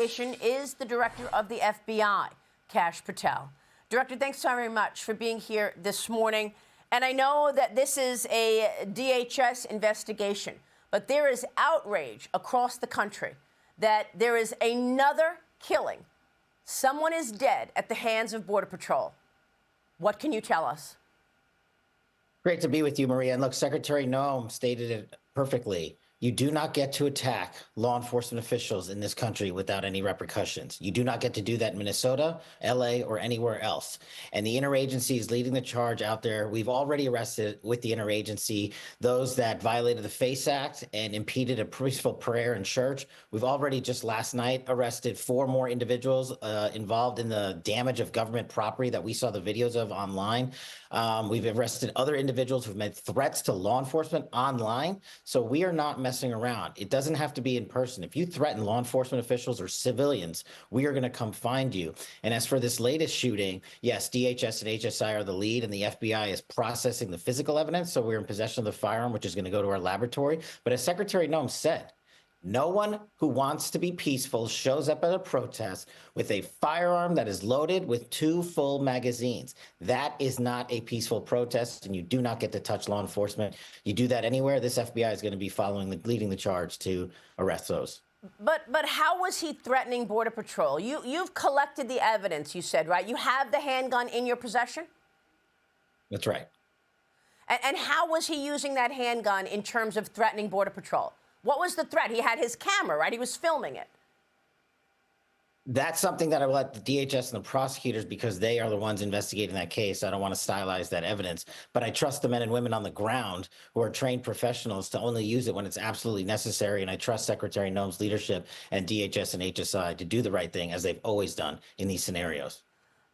Is the director of the FBI, Kash Patel. Director, thanks so very much for being here this morning. And I know that this is a DHS investigation, but there is outrage across the country that there is another killing. Someone is dead at the hands of Border Patrol. What can you tell us? Great to be with you, Maria. And look, Secretary Noem stated it perfectly. You do not get to attack law enforcement officials in this country without any repercussions. You do not get to do that in Minnesota, LA, or anywhere else. And the interagency is leading the charge out there. We've already arrested with the interagency those that violated the FACE Act and impeded a peaceful prayer in church. We've already just last night arrested 4 more individuals involved in the damage of government property that we saw the videos of online. We've arrested other individuals who've made threats to law enforcement online. So we are not messing around. It doesn't have to be in person. If you threaten law enforcement officials or civilians, we are going to come find you. And as for this latest shooting, yes, DHS and HSI are the lead, and the FBI is processing the physical evidence. So we're in possession of the firearm, which is going to go to our laboratory. But as Secretary Noem said, no one who wants to be peaceful shows up at a protest with a firearm that is loaded with 2 full magazines. That is not a peaceful protest, and you do not get to touch law enforcement. You do that anywhere, this FBI is going to be leading the charge to arrest those. But how was he threatening Border Patrol? You've collected the evidence, you said, right? You have the handgun in your possession? That's right. And how was he using that handgun in terms of threatening Border Patrol? What was the threat? He had his camera, right? He was filming it. That's something that I will let the DHS and the prosecutors, because they are the ones investigating that case. I don't want to stylize that evidence, but I trust the men and women on the ground who are trained professionals to only use it when it's absolutely necessary. And I trust Secretary Noem's leadership and DHS and HSI to do the right thing, as they've always done in these scenarios.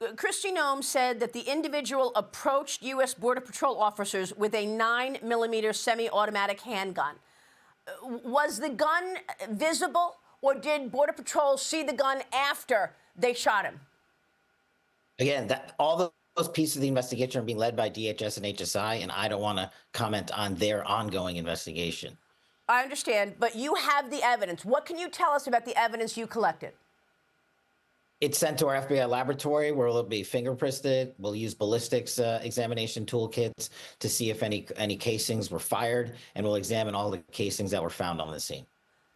Kristi Noem said that the individual approached U.S. Border Patrol officers with a 9mm semi-automatic handgun. Was the gun visible, or did Border Patrol see the gun after they shot him? Again, all those pieces of the investigation are being led by DHS and HSI, and I don't want to comment on their ongoing investigation. I understand, but you have the evidence. What can you tell us about the evidence you collected? It's sent to our FBI laboratory, where it'll be fingerprinted. We'll use ballistics examination toolkits to see if any casings were fired, and we'll examine all the casings that were found on the scene.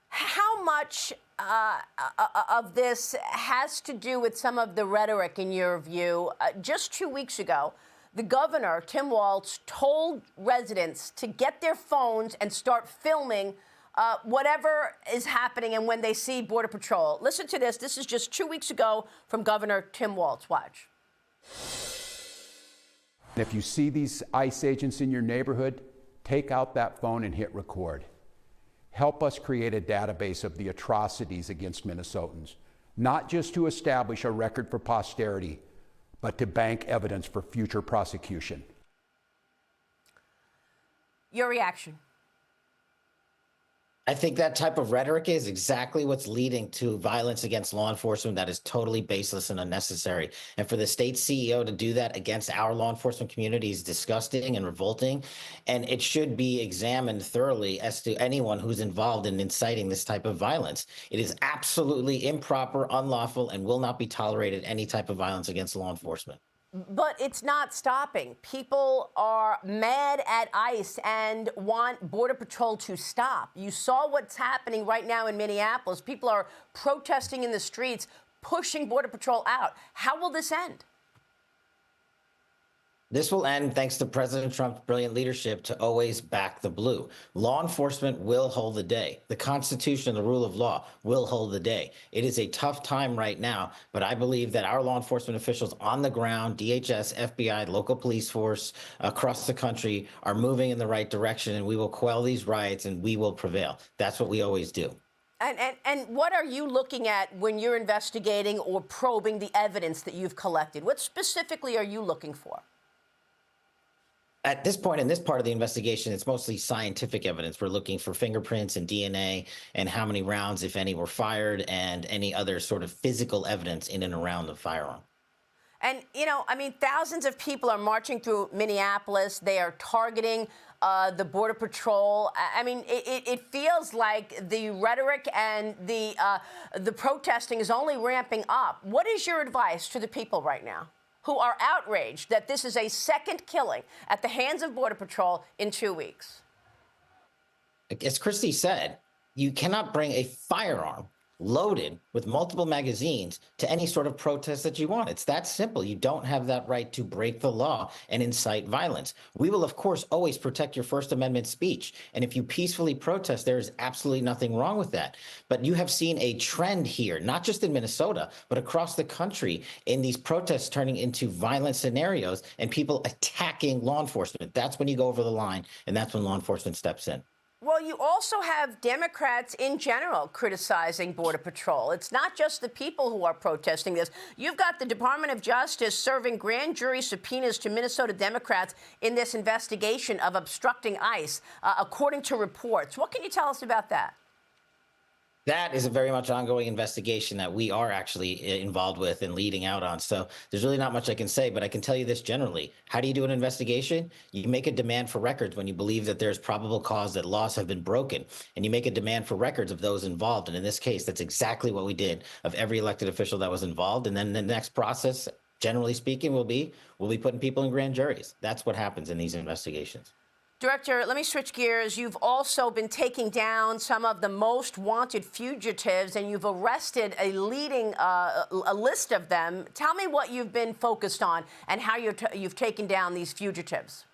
How much of this has to do with some of the rhetoric, in your view? Just 2 weeks ago, the governor, Tim Walz, told residents to get their phones and start filming whatever is happening and when they see Border Patrol. Listen to this. This is just 2 weeks ago from Governor Tim Walz. Watch. If you see these ICE agents in your neighborhood, take out that phone and hit record. Help us create a database of the atrocities against Minnesotans, not just to establish a record for posterity, but to bank evidence for future prosecution. Your reaction? I think that type of rhetoric is exactly what's leading to violence against law enforcement that is totally baseless and unnecessary. And for the state CEO to do that against our law enforcement community is disgusting and revolting. And it should be examined thoroughly as to anyone who's involved in inciting this type of violence. It is absolutely improper, unlawful, and will not be tolerated, any type of violence against law enforcement. But it's not stopping. People are mad at ICE and want Border Patrol to stop. You saw what's happening right now in Minneapolis. People are protesting in the streets, pushing Border Patrol out. How will this end? This will end thanks to President Trump's brilliant leadership to always back the blue. Law enforcement will hold the day. The Constitution, the rule of law will hold the day. It is a tough time right now, but I believe that our law enforcement officials on the ground, DHS, FBI, local police force across the country are moving in the right direction, and we will quell these riots and we will prevail. That's what we always do. And what are you looking at when you're investigating or probing the evidence that you've collected? What specifically are you looking for? At this point, in this part of the investigation, it's mostly scientific evidence. We're looking for fingerprints and DNA and how many rounds, if any, were fired and any other sort of physical evidence in and around the firearm. And, you know, I mean, thousands of people are marching through Minneapolis. They are targeting the Border Patrol. I mean, it feels like the rhetoric and the protesting is only ramping up. What is your advice to the people right now who are outraged that this is a second killing at the hands of Border Patrol in 2 weeks? As Christy said, you cannot bring a firearm loaded with multiple magazines to any sort of protest that you want. It's that simple. You don't have that right to break the law and incite violence. We will, of course, always protect your First Amendment speech. And if you peacefully protest, there is absolutely nothing wrong with that. But you have seen a trend here, not just in Minnesota, but across the country, in these protests turning into violent scenarios and people attacking law enforcement. That's when you go over the line, and that's when law enforcement steps in. Well, you also have Democrats in general criticizing Border Patrol. It's not just the people who are protesting this. You've got the Department of Justice serving grand jury subpoenas to Minnesota Democrats in this investigation of obstructing ICE, according to reports. What can you tell us about that? That is a very much ongoing investigation that we are actually involved with and leading out on. So there's really not much I can say, but I can tell you this generally. How do you do an investigation? You make a demand for records when you believe that there's probable cause that laws have been broken, and you make a demand for records of those involved. And in this case, that's exactly what we did of every elected official that was involved. And then the next process, generally speaking, will be we'll be putting people in grand juries. That's what happens in these investigations. Director, let me switch gears. You've also been taking down some of the most wanted fugitives, and you've arrested a list of them. Tell me what you've been focused on and how you've taken down these fugitives.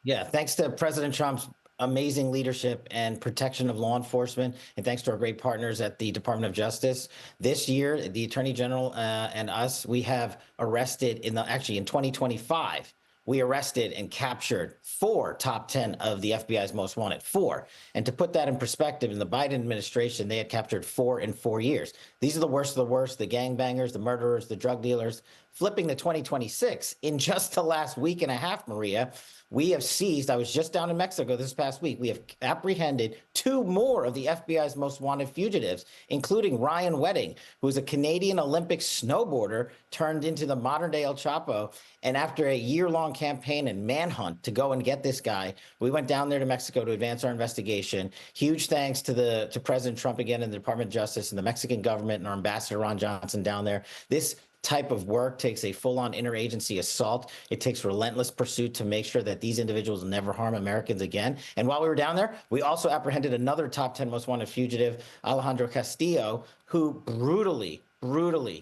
Yeah, thanks to President Trump's amazing leadership and protection of law enforcement, and thanks to our great partners at the Department of Justice. This year, the Attorney General and us, we have arrested in 2025. We arrested and captured 4 top 10 of the FBI's most wanted, 4. And to put that in perspective, in the Biden administration, they had captured 4 in 4 years. These are the worst of the worst, the gangbangers, the murderers, the drug dealers. Flipping to 2026, in just the last week and a half, Maria, we have seized, I was just down in Mexico this past week, we have apprehended 2 more of the FBI's most wanted fugitives, including Ryan Wedding, who is a Canadian Olympic snowboarder turned into the modern day El Chapo. And after a year-long campaign and manhunt to go and get this guy, we went down there to Mexico to advance our investigation. Huge thanks to President Trump again and the Department of Justice and the Mexican government and our ambassador Ron Johnson down there. This type of work takes a full-on interagency assault. It takes relentless pursuit to make sure that these individuals never harm Americans again. And while we were down there, we also apprehended another top 10 most wanted fugitive, Alejandro Castillo, who brutally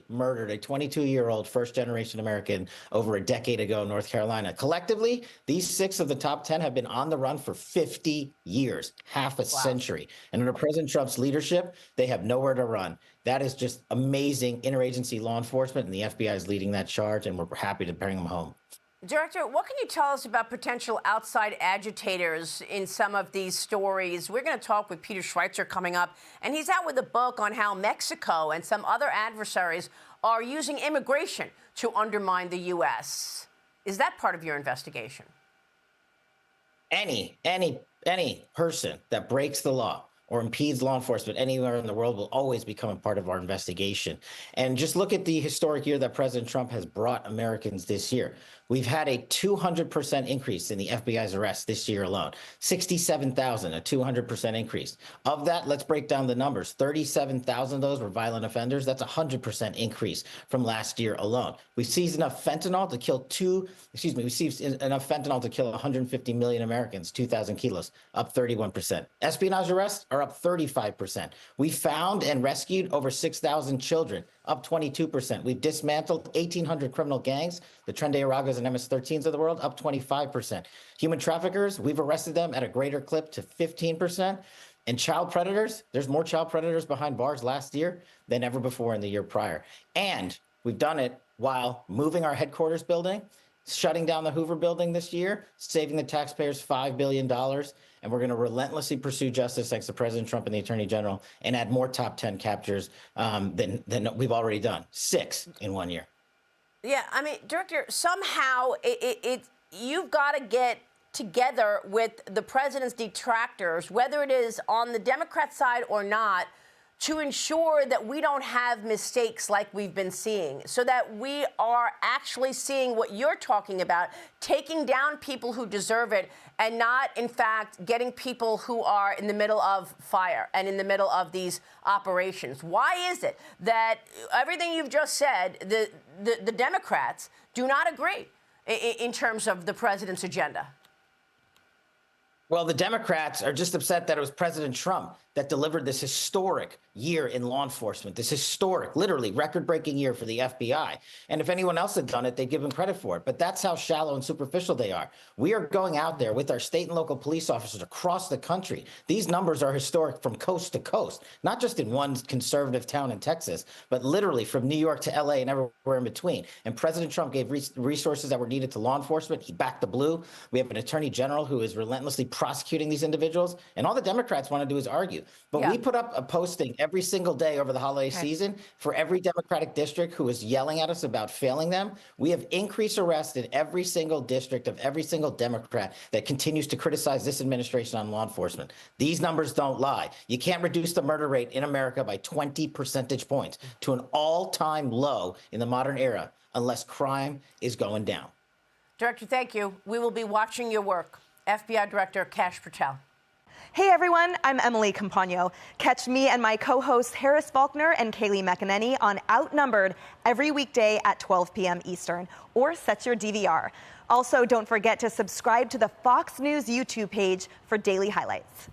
murdered a 22-year-old first-generation American over a decade ago in North Carolina. Collectively, these 6 of the top 10 have been on the run for 50 years, half a century. And under President Trump's leadership, they have nowhere to run. That is just amazing interagency law enforcement, and the FBI is leading that charge, and we're happy to bring them home. Director, what can you tell us about potential outside agitators in some of these stories? We're going to talk with Peter Schweitzer coming up, and he's out with a book on how Mexico and some other adversaries are using immigration to undermine the U.S. Is that part of your investigation? Any person that breaks the law or impedes law enforcement anywhere in the world will always become a part of our investigation. And just look at the historic year that President Trump has brought Americans this year. We've had a 200% increase in the FBI's arrests this year alone. 67,000, a 200% increase. Of that, let's break down the numbers. 37,000 of those were violent offenders. That's a 100% increase from last year alone. We seized enough fentanyl to kill 150 million Americans, 2,000 kilos, up 31%. Espionage arrests are up 35%. We found and rescued over 6,000 children, up 22%. We've dismantled 1,800 criminal gangs, the Tren de Aragos and MS-13s of the world, up 25%. Human traffickers, we've arrested them at a greater clip to 15%. And child predators, there's more child predators behind bars last year than ever before in the year prior. And we've done it while moving our headquarters building, shutting down the Hoover building this year, saving the taxpayers $5 billion. And we're going to relentlessly pursue justice thanks to President Trump and the Attorney General and add more top 10 captures than we've already done. 6 in 1 year. Yeah, I mean, Director, somehow you've got to get together with the president's detractors, whether it is on the Democrat side or not, to ensure that we don't have mistakes like we've been seeing, so that we are actually seeing what you're talking about, taking down people who deserve it and not, in fact, getting people who are in the middle of fire and in the middle of these operations? Why is it that everything you've just said, the Democrats do not agree in terms of the president's agenda? Well, the Democrats are just upset that it was President Trump that delivered this historic year in law enforcement, this historic, literally record-breaking year for the FBI. And if anyone else had done it, they'd give him credit for it. But that's how shallow and superficial they are. We are going out there with our state and local police officers across the country. These numbers are historic from coast to coast, not just in one conservative town in Texas, but literally from New York to LA and everywhere in between. And President Trump gave resources that were needed to law enforcement. He backed the blue. We have an attorney general who is relentlessly prosecuting these individuals. And all the Democrats want to do is argue. But we put up a posting every single day over the holiday season for every Democratic district who is yelling at us about failing them. We have increased arrests in every single district of every single Democrat that continues to criticize this administration on law enforcement. These numbers don't lie. You can't reduce the murder rate in America by 20 percentage points to an all-time low in the modern era unless crime is going down. Director, thank you. We will be watching your work. FBI Director Kash Patel. Hey everyone, I'm Emily Campagno. Catch me and my co-hosts Harris Faulkner and Kaylee McEnany on Outnumbered every weekday at 12 p.m. Eastern, or set your DVR. Also, don't forget to subscribe to the Fox News YouTube page for daily highlights.